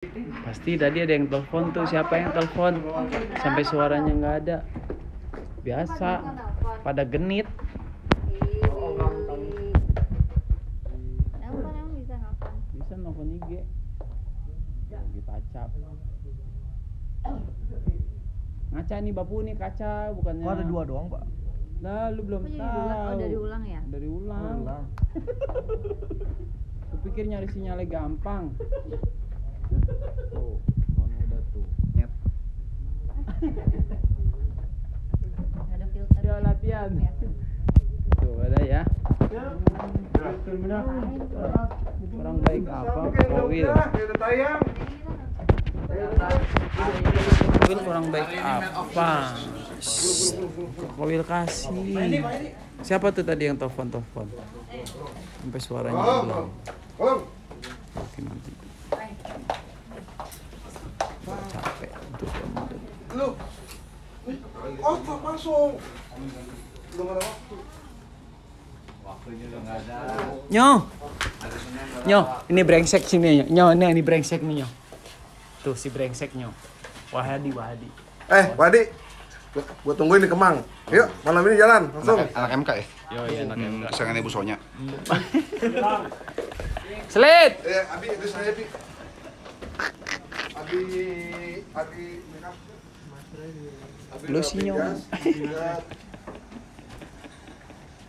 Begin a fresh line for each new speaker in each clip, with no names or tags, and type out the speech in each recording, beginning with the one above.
Pasti tadi ada yang telepon tuh. Siapa yang telepon? Sampai suaranya nggak ada. Biasa. Pada genit.
Emang bisa ngapain?
Bisa nonton IG. Lagi tacap. Ngaca nih Bapu nih kaca bukannya.
Oh, ada 2 doang, Pak.
Nah, lu belum
Kok jadi
tahu.
diulang? Oh, dari ulang ya?
Dari ulang.
Ulang.
Lu pikir nyari sinyalnya gampang? Tuh, kawan muda tuh. Nyet.
Nggak ada filter.
Yo latihan.
Ya.
Tuh ada ya. Orang baik apa? Kowil. Kowil orang baik apa? Kowil kasih. Siapa tuh tadi yang telepon? Sampai suaranya hilang. Oke nanti. Capek untuk kamu.
Lu. Oh, langsung. Belum ada waktu. Waktunya udah enggak ada.
Nyo, ini brengsek sini Nyo. Ini brengsek nih Nyo. Tuh si brengsek Nyo. Wahadi.
Wadi. Gua tungguin di Kemang. Yuk, malam ini jalan langsung.
Anak MK ya?
Yo, iya nak.
Kesayangan Ibu Sonya.
Selit.
Abi, itu saya Abi. Abi makeup.
Lu sih Nyo.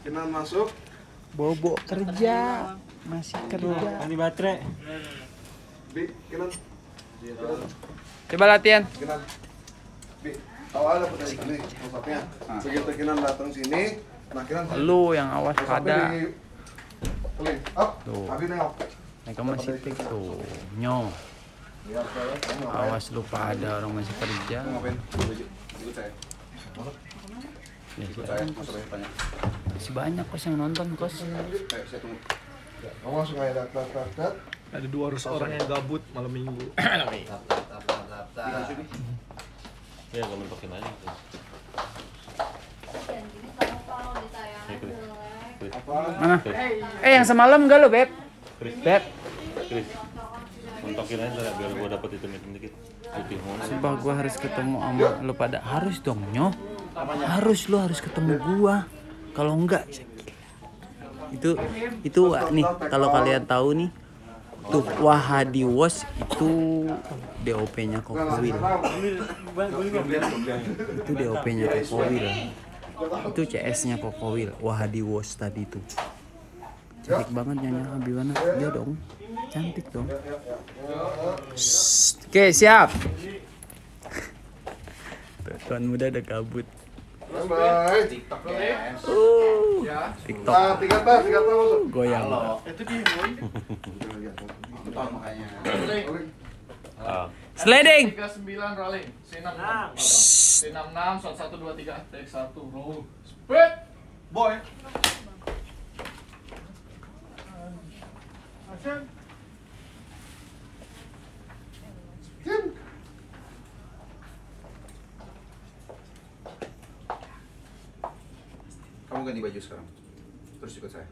Kinan masuk.
Bobo kerja. Masih kerja.
Ini baterai.
Bi, Kinan.
Coba latihan.
Kinan. Bi, awalnya dapat dari sini WhatsApp-nya. Begitu Kinan datang sini, nah Kinan
Lu yang awas pada.
Klik. Up.
Tuh.
Abi nengok.
Mereka masih tik tuh. Nyo.
Lihat saya, kamu ngapain?
Awas lu pada orang masih kerja.
Kamu ngapain? Ikut saya.
Ya,
Ikut saya. Masuk aja tanya.
masih banyak kos yang nonton kos.
Ayo, saya tunggu.
Kamu langsung aja dat.
Ada 200 orang yang gabut malam minggu.
Ya kalau mentokin aja gitu.
Dan gini kalau ditayangin jelek.
Mana? Yang semalam enggak lu, Beb? Beb.
Chris, mentokin aja lah, biar gua dapet hitam-hitam dikit. Putih mulu.
Sumpah gua harus ketemu sama lu pada. Harus dong, Nyo. Lu harus ketemu gua. Kalau enggak itu nih kalau kalian tahu nih tuh Wahadi Was itu DOP-nya Kokowil. Itu DOP-nya Kokowil. Itu CS-nya Kokowil. Wahadi Was tadi tuh. Cantik banget nyanyi Habibana. Dia dong. Cantik dong. Oke, siap. Tuan muda udah kabut.
Bye.
TikTok ya.
TikTok
Nah, 3 tas masuk.
goyang.
Nonton makanya.
Ah,
Sliding.
39 rolling. C66. C66 1 2 3 take 1 roll. Speed. Boy. Action.
Kamu ganti baju sekarang. Terus ikut saya.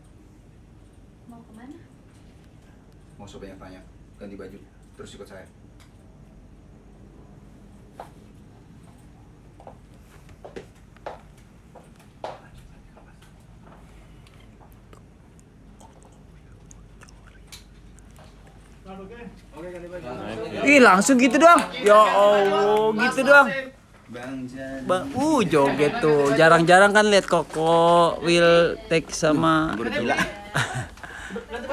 Mau kemana?
Mau coba yang tanya. Ganti baju. Terus ikut saya.
Ih, langsung gitu doang. Ya Allah, gitu doang.
Bang Jan.
Joget tuh. Jarang-jarang kan lihat Koko Will take sama
Gue udah gila.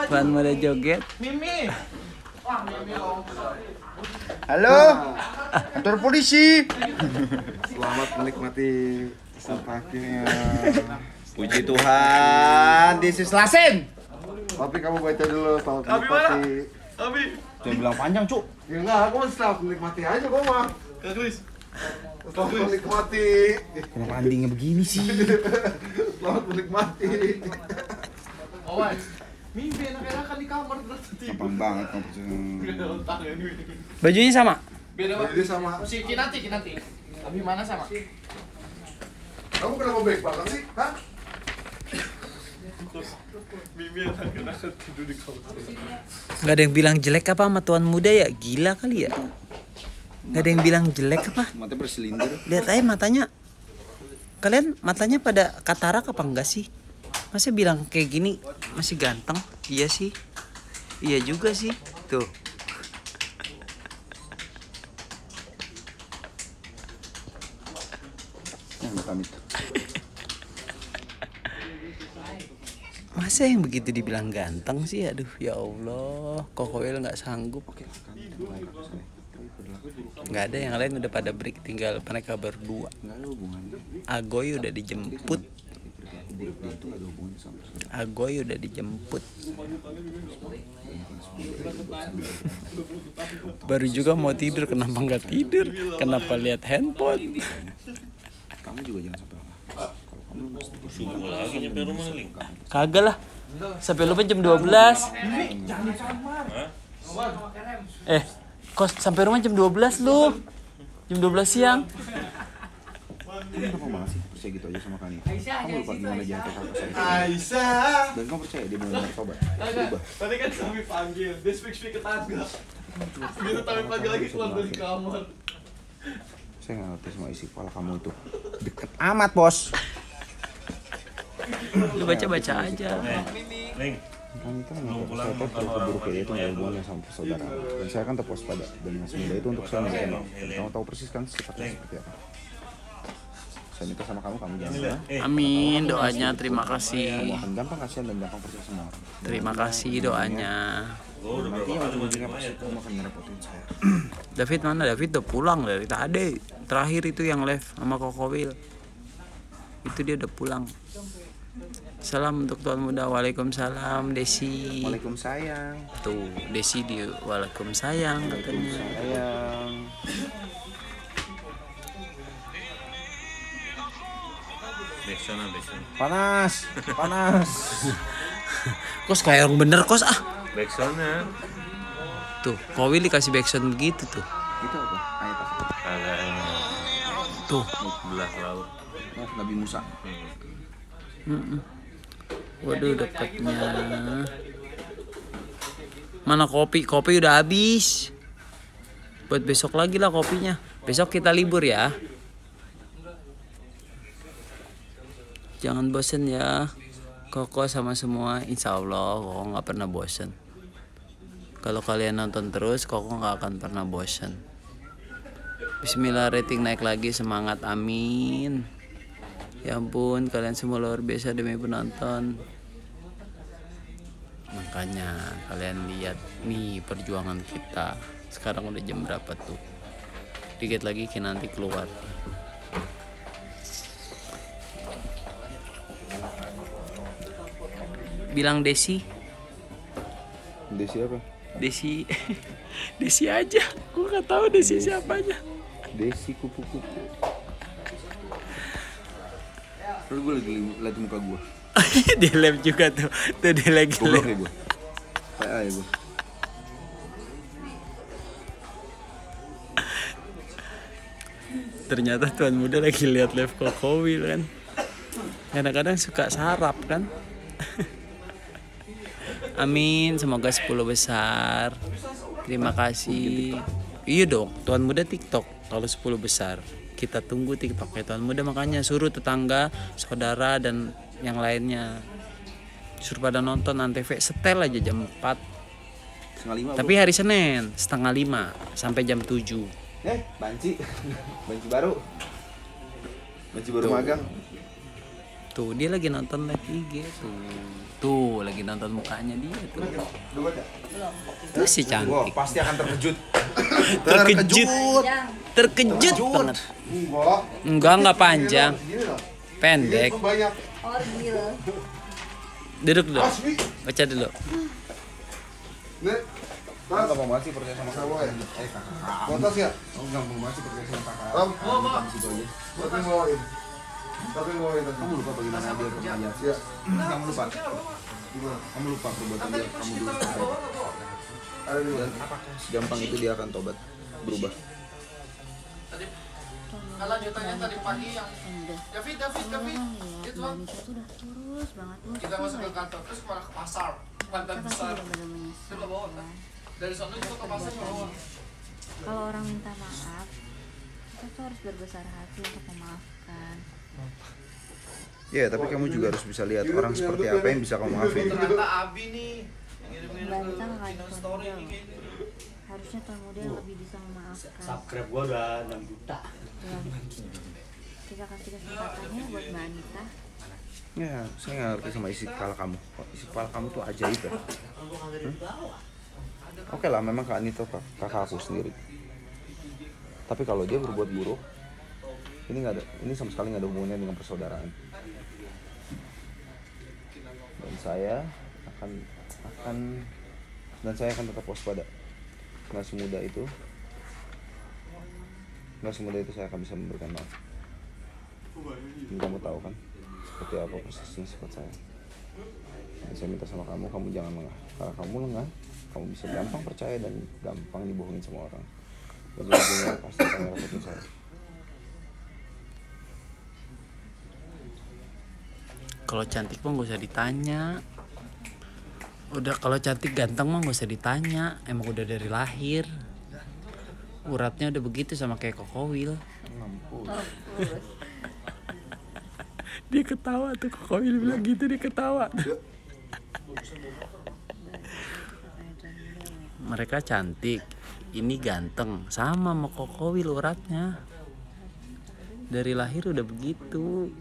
Tuan muda joget.
Mimi. Wah, Mimi om.
Halo. Kantor polisi.
Selamat menikmati sempakinya.
Puji Tuhan. This is Lasin.
Tapi kamu baca dulu selamat
Abi mana?
menikmati.
Abi.
Jangan bilang panjang, Cuk.
Ya enggak, aku mau selamat menikmati aja kok mah.
Kak Chris.
Selamat menikmati.
Kenapa andingnya begini sih?
Selamat menikmati.
Oh, wait. Mimi enak-enakan di kamar terus tidur.
Gampang banget kamu.
Beda otak ya ini.
Bajunya sama.
Beda banget.
Jadi sama.
Si Kinanti. Abi mana sama?
Kamu kenapa baik banget sih? Hah?
Mimi anak-anak tidur di kamar.
Nggak ada yang bilang jelek apa sama tuan muda ya? Gila kali ya. Nggak ada yang bilang jelek apa?
Mata bersilindir.
Lihat aja matanya. Kalian matanya pada katarak apa enggak sih? Masa bilang kayak gini masih ganteng? Iya sih. Iya juga sih. Tuh.
Pamit.
Masa yang begitu dibilang ganteng sih? Aduh ya Allah. Kokoel nggak sanggup. Nggak ada, yang lain udah pada break, tinggal mereka berdua.
Nggak ada hubungannya.
Agoy udah dijemput.
Itu nggak ada hubungannya sama sekali.
Agoy udah dijemput. Baru juga mau tidur, kenapa nggak tidur? Kenapa lihat handphone?
Kamu juga jangan sampai lama. Kalau kamu
Subuh lagi nyampe rumah Ling.
Kagak lah. Sampai lupa jam 12. Kos sampai rumah jam 12 lu. Jam 12 siang.
kamu kenapa malah sih percaya gitu aja sama Kani? Kamu lupa gimana jangan kakak saya.
Aisyah.
Dan kamu percaya dia benar-benar tobat. Berubah.
Tadi kan kami panggil, dia speak ke tangga. Gitu kami panggil lagi keluar dari kamar.
Saya nggak ngerti sama isi kepala kamu itu. Deket amat bos.
Lu baca-baca aja.
Ling.
Kami kan nggak saya tahu buruk kayak itu nggak ada hubungannya sama persaudaraan. Dan saya kan tetap waspada dan semudah itu untuk saya mengenal. Kamu tahu persis kan sifatnya seperti apa. Saya minta sama kamu jangan ya.
Amin, doanya terima kasih.
Kamu akan gampang kasihan dan gampang percaya sama orang.
Terima kasih doanya.
Nanti yang ujung-ujungnya pasti kamu akan ngerepotin saya.
David mana? David udah pulang dari tadi. Terakhir itu yang live sama Kokowil. Itu dia udah pulang. Salam untuk tuan muda. Waalaikumsalam Desi.
Waalaikumsalam.
Tuh Desi di Waalaikumsalam katanya.
Sayang.
Backsona.
Panas.
Kos kayak orang bener kos ah.
Backsona.
Tuh Kowil dikasih backsound begitu tuh.
Itu apa? Ayat apa?
Ada yang
Tuh.
belah laut.
Oh, Nabi Musa.
Waduh dekatnya. Mana kopi? Kopi udah habis. Buat besok lagi lah kopinya. Besok kita libur ya. Jangan bosen ya. Koko sama semua. Insya Allah Koko nggak pernah bosen. Kalau kalian nonton terus, Koko nggak akan pernah bosen. Bismillah, rating naik lagi, semangat, amin. Ya ampun, kalian semua luar biasa demi penonton. Makanya kalian lihat nih perjuangan kita. Sekarang udah jam berapa tuh? Dikit lagi Kinanti keluar. Bilang Desi.
Desi apa?
Desi. Desi aja. Gue nggak tahu Desi siapanya.
Desi kupu-kupu. Lalu gue lagi liat muka gue.
Di lab juga tuh. Tuh dia lagi
Goblok
lab.
ya gue. PA ya gue.
Ternyata tuan muda lagi lihat live Kokowil kan. Kadang-kadang suka sarap kan. Amin, semoga 10 besar. Terima kasih. Iya dong, tuan muda TikTok kalau 10 besar. Kita tunggu TikToknya tuan muda, makanya suruh tetangga, saudara dan yang lainnya. Suruh pada nonton Antv, setel aja jam 4.
Setengah 5.
Tapi hari Senin 4:30 sampai jam 7.
Banci. Banci baru. Banci baru magang.
Tuh dia lagi nonton live IG tuh. Tuh lagi nonton mukanya dia tuh. Tuh si
Wah,
cantik.
pasti akan terkejut.
Terkejut. Terkejut banget. Enggak panjang. Pendek.
Banyak.
Orgil.
Duduk dulu. Baca dulu.
Nih.
Kamu gak mau banget sih percaya sama kamu ya? Kakak.
Botas ya?
Kamu gak mau banget sih percaya sama kakak.
Ram.
Di situ aja.
Tapi bawain. Tapi bawain tadi.
Kamu lupa bagaimana dia pernah aja.
Iya.
Kamu lupa.
Gimana?
Kamu lupa perbuatan dia. Kamu dulu seperti apa.
Ada di mana?
Gampang itu dia akan tobat. Berubah.
Kan lanjutannya tadi pagi yang David. Itu bang.
Indonesia tuh udah terus banget terus.
Kita masuk ke kantor terus malah ke pasar. Pantai
Kita pasti
besar.
benar-benar menyesal.
Kita bawa kan. Dari sana juga ke pasar bawa.
Kalau orang minta maaf, kita tuh harus berbesar hati untuk memaafkan.
Ya, tapi kamu juga harus bisa lihat orang seperti apa yang bisa kamu maafin.
Ternyata Abi nih. Ngirim-ngirim
Mbak Anita nggak
ke
ada tuan
story
muda
nih
loh.
kayaknya.
Harusnya tuan muda yang lebih bisa memaafkan.
Subscribe gua udah 6 juta.
Ya. Kita kasih kesempatannya buat Mbak Anita.
Ya, saya nggak ngerti sama isi kepala kamu. Kok isi kepala kamu tuh ajaib ya? Oke lah, memang Kak Anita kakak aku sendiri. Tapi kalau dia berbuat buruk, ini sama sekali nggak ada hubungannya dengan persaudaraan. Dan saya akan tetap waspada. Nggak semudah itu saya akan bisa memberikan maaf. Dan kamu tahu kan seperti apa persisnya sifat saya. Dan saya minta sama kamu jangan lengah. Karena kamu lengah, kamu bisa gampang percaya dan gampang dibohongin sama orang. Dan ujungnya pasti akan ngerepotin saya.
Kalau cantik mah gak usah ditanya. Udah kalau cantik ganteng mah gak usah ditanya. Emang udah dari lahir. Uratnya udah begitu sama kayak Kokowil. Dia ketawa tuh, Kokowil bilang gitu, dia ketawa. Mereka cantik, ini ganteng, sama sama Kokowil uratnya. Dari lahir udah begitu.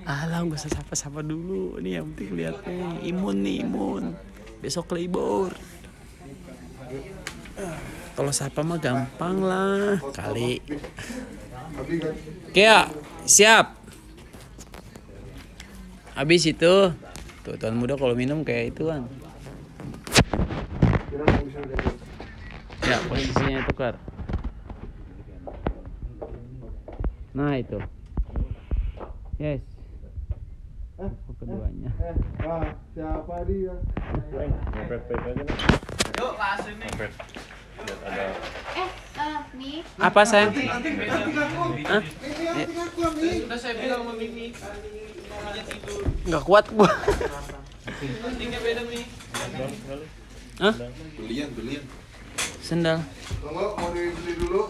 Alah, gak usah sapa-sapa dulu. Nih yang penting lihat nih, imun. Besok libur. Kalau sapa mah gampang lah kali. Kayak siap. Habis itu tuh tuan muda kalau minum kayak itu kan. Ya, posisinya tukar. Nah itu. Yes. Keduanya.
Siapa dia?
Ngepet aja nih.
Yuk langsung nih.
Ngepet. Lihat ada
Nih.
Apa sayang?
Hah? Udah saya bilang sama Mimi. Maminya tidur.
Nggak kuat gua.
Pentingnya beda nih.
Hah?
Belian.
Sendal.
Kalau mau dibeli dulu,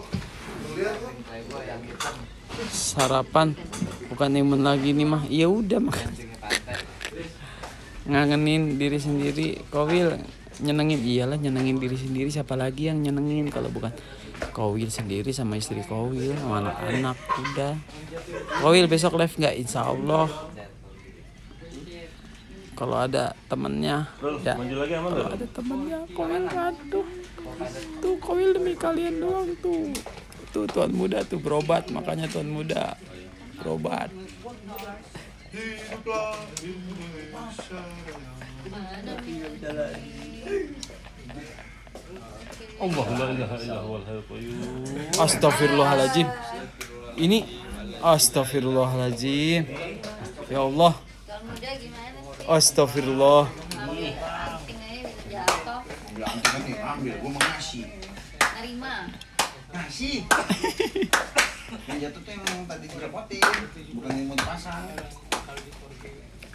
lihat tuh.
Sarapan bukan imun lagi nih mah. Ya udah makan. Ngangenin diri sendiri. Kowil nyenengin, iyalah nyenengin diri sendiri. Siapa lagi yang nyenengin kalau bukan Kowil sendiri sama istri Kowil sama anak-anak. Udah. Kowil besok live nggak? Insya Allah. Kalau ada temennya, ya.
maju lagi aman
Kalau
enggak?
ada temennya, Kowil aduh. Tuh Kowil demi kalian doang tuh. Tuh tuan muda tuh berobat, makanya tuan muda berobat.
Allah la ilaha illallah wal hayyul qayyum.
Astagfirullahaladzim. Ini astagfirullahaladzim. Ya Allah.
Tuan muda gimana sih?
Astagfirullah.
Anting aja bisa jatuh.
Ambil, gue mau ngasih.
Nerima.
Ngasih. Yang jatuh tuh yang tadi direpotin, bukan yang mau dipasang.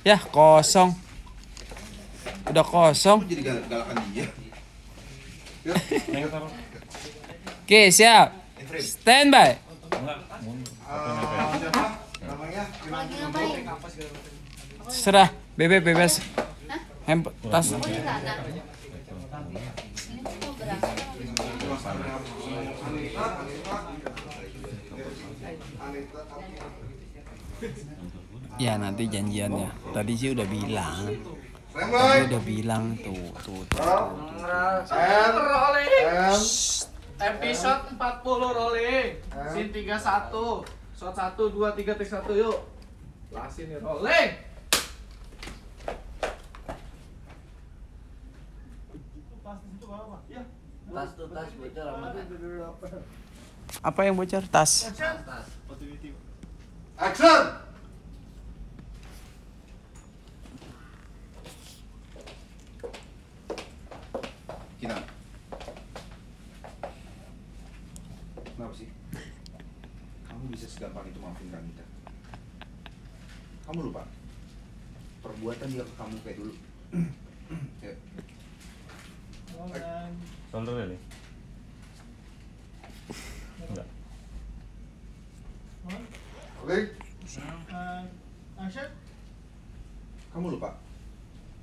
Ya kosong. Udah kosong.
Jadi galakan dia.
Oke siap. Standby.
Siapa? Namanya?
Lagi ngapain?
Serah. Bebas. Handphone tas.
Oh di sana. Ini tuh berangkat.
Ya nanti janjiannya. Tadi sih udah bilang.
Standby.
Tadi udah bilang tuh.
Rolling. Episode 40 rolling. Scene 31. Shot 1 2 3 take 1 yuk. Lasin nih rolling.
Apa yang bocor? Tas.
Action.
Kinan. gampang itu maafin Granita. Kamu lupa perbuatan dia ke kamu kayak dulu. Ya.
Shoulder nih? Enggak.
Oke.
Kamu lupa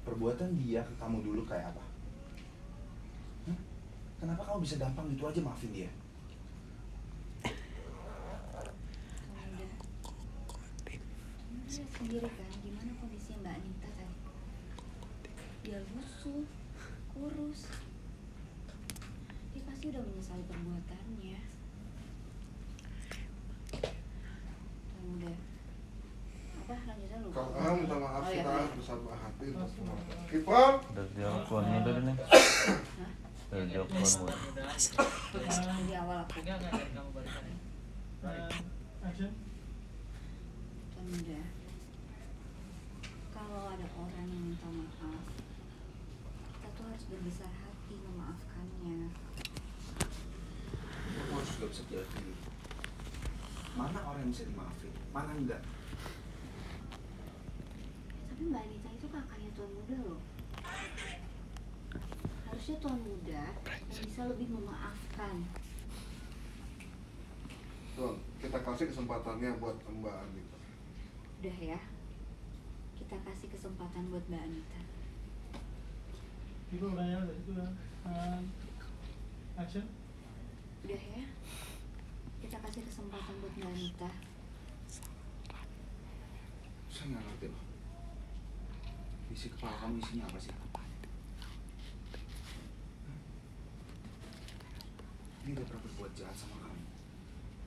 perbuatan dia ke kamu dulu kayak apa? Kenapa kamu bisa gampang gitu aja maafin dia?
Lihat sendiri kan gimana kondisi Mbak Anita tadi. Dia lusuh, kurus. Dia pasti udah menyesali perbuatannya. Tuan muda. Apa lanjutan lupa?
Kakak minta maaf,
Oh,
kita
iya.
harus bersama hati untuk semua. Keep on.
Dari jawab tuan muda nih. Dari jawab tuan muda.
Di awal aku. Tuan muda. Kalau ada orang yang minta maaf, kita tuh harus berbesar hati memaafkannya.
Kamu harus juga bisa jalan sendiri. Mana orang yang bisa dimaafin, mana enggak?
Tapi Mbak Anita itu kakaknya Tuan Muda loh. Harusnya Tuan Muda yang bisa lebih memaafkan.
Tuan, kita kasih kesempatannya buat Mbak Anita.
Udah ya, kita kasih kesempatan buat Mbak Anita. Udah ya, kita kasih kesempatan buat Mbak Anita.
Saya nggak ngerti loh. Isi kepala kamu isinya apa sih? Dia udah pernah berbuat jahat sama kamu.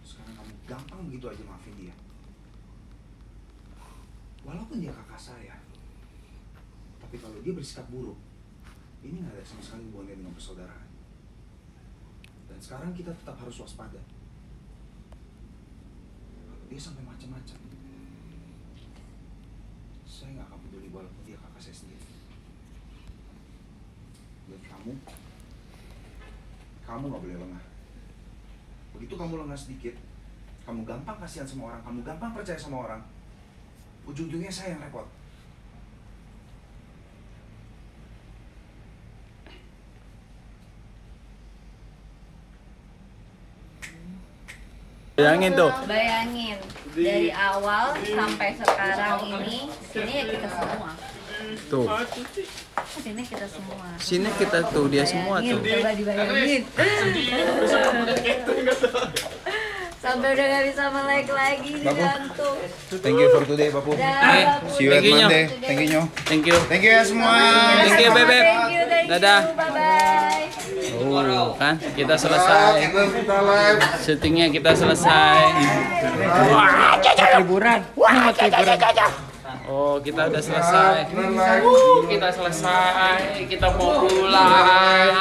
Sekarang kamu gampang begitu aja maafin dia. Walaupun dia kakak saya, tapi kalau dia bersikap buruk, ini nggak ada sama sekali hubungannya dengan persaudaraan. Dan sekarang kita tetap harus waspada. Kalau dia sampai macam-macam, saya nggak akan peduli walaupun dia kakak saya sendiri. Dan kamu nggak boleh lengah. Begitu kamu lengah sedikit, kamu gampang kasihan sama orang, kamu gampang percaya sama orang, ujung-ujungnya saya yang repot.
Bayangin tuh.
Bayangin, dari awal sampai sekarang ini ya kita semua.
Tuh.
Sini kita semua.
Sini kita tuh, dia semua tuh.
Coba dibayangin. Sampai udah gak bisa melek lagi di jantung.
Thank you for today, Bapu. See you at
Thank you, Nyo.
Monday. Thank you, Nyo.
Thank you.
Thank you ya semua.
Thank you, Bebek.
Thank you.
Dadah.
Bye-bye.
Oh, kan kita selesai.
Kita live.
Syutingnya kita selesai. Wah, liburan. Wah, liburan. Oh, kita udah selesai. Kita selesai. Kita mau pulang.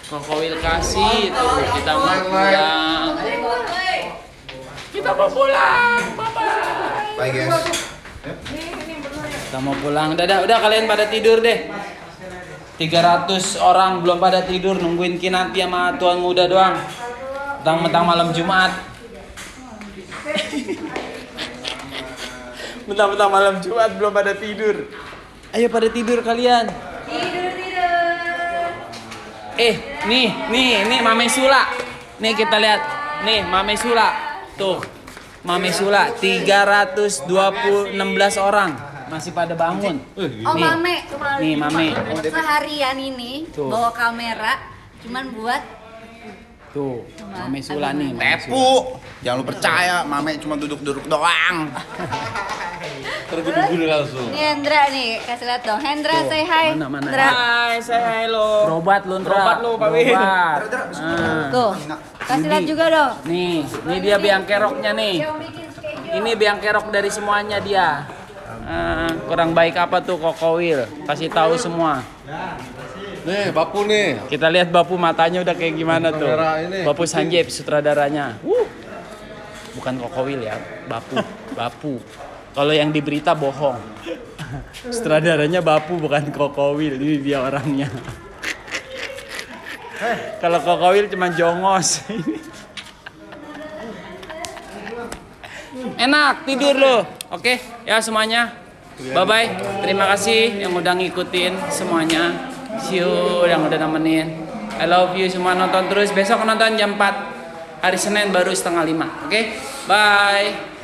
Kokowil kasih tuh, kita mau pulang. Kita mau pulang. Bye-bye.
Bye guys.
Kita mau pulang. Udah kalian pada tidur deh. 300 orang belum pada tidur nungguin Kinanti sama Tuan Muda doang. Mentang-mentang malam Jumat. Mentang-mentang malam Jumat belum pada tidur. Ayo pada tidur kalian.
Tidur.
Nih Mame Sula. Nih kita lihat. Nih Mame Sula. Tuh. Mame Sula 316 orang masih pada bangun.
Oh,
Nih.
Mame.
Nih Mame.
Seharian ini
Tuh.
bawa kamera cuman buat
Tuh, Mame Sula nih. Mame Sula.
Tepu. Jangan lu percaya, Mame cuma duduk-duduk doang.
Tergudu-gudu langsung.
ini Hendra nih, kasih lihat dong. Hendra, say hi.
Mana?
Hendra.
Hai, say hi lo. Robat lu, Robat lu, Pak Win.
Tuh. Kasih lihat juga dong.
Nih dia biang keroknya nih.
Yang bikin schedule.
Ini biang kerok dari semuanya dia. Kurang baik apa tuh Kokowil? Kasih tahu semua.
Nih, Bapu nih.
Kita lihat Bapu matanya udah kayak gimana tuh.
Kamera ini.
Bapu Sanjep sutradaranya. Bukan Kokowil ya, Bapu. Kalau yang di berita bohong. Sutradaranya Bapu bukan Kokowil, ini dia orangnya. Kalau Kokowil cuma jongos. enak tidur lu. Oke, ya semuanya. Bye bye. Terima kasih yang udah ngikutin semuanya. See you yang udah nemenin. I love you semua, nonton terus. Besok nonton jam 4. Hari Senin baru setengah 5. Oke? Bye.